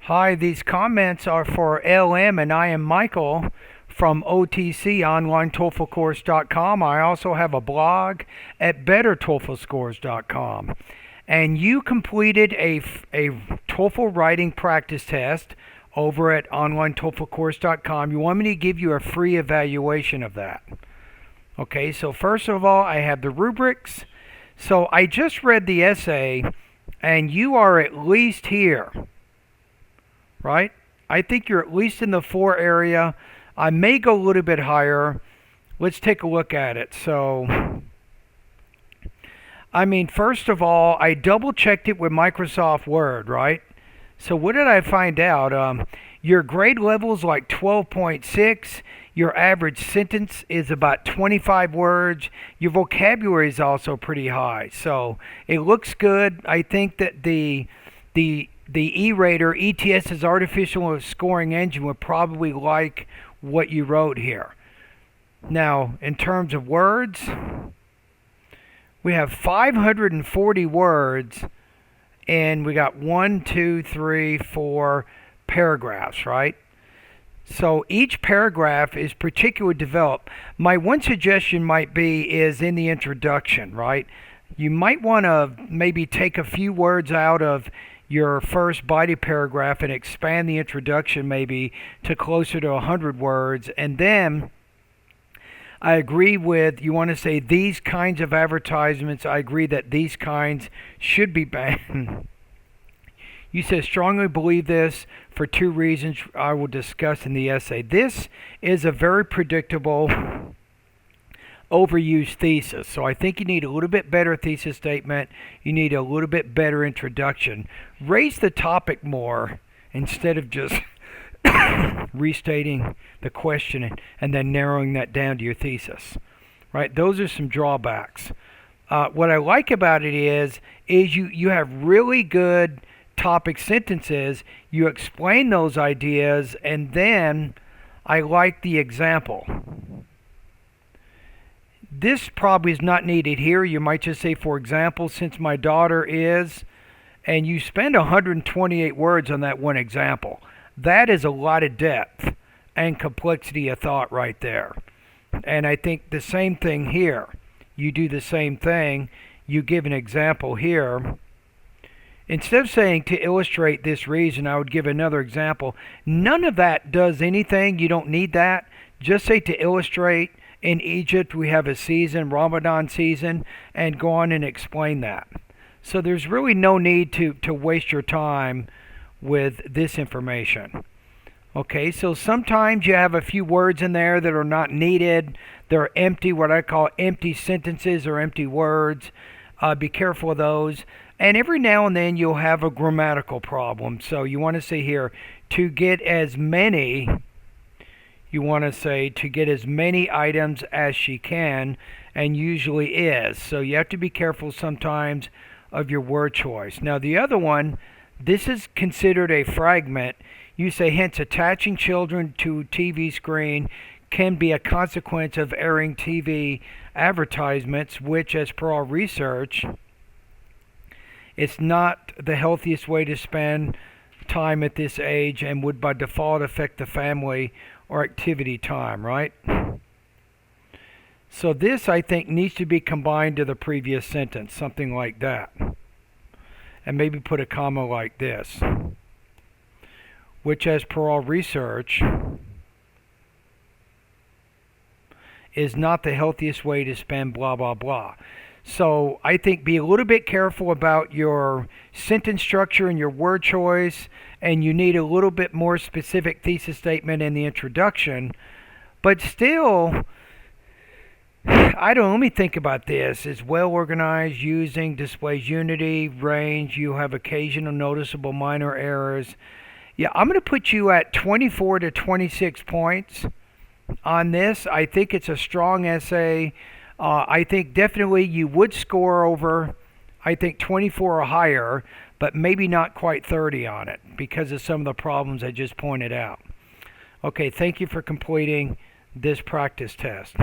Hi, these comments are for LM, and I am Michael from OTC, OnlineTOEFLCourse.com. I also have a blog at BetterTOEFLScores.com. And you completed a TOEFL writing practice test over at OnlineTOEFLCourse.com. You want me to give you a free evaluation of that. Okay, so first of all, I have the rubrics. So I just read the essay, and you are at least here. Right? I think you're at least in the 4 area. I may go a little bit higher. Let's take a look at it. So, first of all, I double checked it with Microsoft Word, right? So what did I find out? Your grade level is like 12.6. Your average sentence is about 25 words. Your vocabulary is also pretty high. So it looks good. I think that the E-Rater, ETS's artificial scoring engine, would probably like what you wrote here. Now, in terms of words, we have 540 words, and we got 1, 2, 3, 4 paragraphs, right? So each paragraph is particularly developed. My one suggestion might be is in the introduction, right? You might want to maybe take a few words out of your first body paragraph and expand the introduction maybe to closer to 100 words. And then I agree with, you want to say these kinds of advertisements. I agree that these kinds should be banned. You said strongly believe this for 2 reasons I will discuss in the essay. This is a very predictable overused thesis. So I think you need a little bit better thesis statement. You need a little bit better introduction. Raise the topic more instead of just restating the question and then narrowing that down to your thesis. Right? Those are some drawbacks. What I like about it is you have really good topic sentences. You explain those ideas, and then I like the example. This probably is not needed here. You might just say, for example, since my daughter is, and you spend 128 words on that one example. That is a lot of depth and complexity of thought right there. And I think the same thing here. You do the same thing. You give an example here. Instead of saying to illustrate this reason, I would give another example. None of that does anything. You don't need that. Just say to illustrate. In Egypt, we have a season, Ramadan season, and go on and explain that. So there's really no need to waste your time with this information. Okay, so sometimes you have a few words in there that are not needed. They're empty, what I call empty sentences or empty words. Be careful of those. And every now and then you'll have a grammatical problem. So you want to say here, to get as many... You want to say to get as many items as she can, and usually is. So you have to be careful sometimes of your word choice. Now the other one, this is considered a fragment. You say, hence attaching children to a TV screen can be a consequence of airing TV advertisements, which, as per our research, it's not the healthiest way to spend time at this age and would by default affect the family or activity time, right? So this, I think, needs to be combined to the previous sentence, something like that. And maybe put a comma like this, which, as per all research, is not the healthiest way to spend blah, blah, blah. So I think be a little bit careful about your sentence structure and your word choice, and you need a little bit more specific thesis statement in the introduction. But still, let me think about this. It's well organized, using, displays unity, range. You have occasional noticeable minor errors. Yeah, I'm going to put you at 24 to 26 points on this. I think it's a strong essay. I think definitely you would score over, I think 24 or higher, but maybe not quite 30 on it because of some of the problems I just pointed out. Okay, thank you for completing this practice test.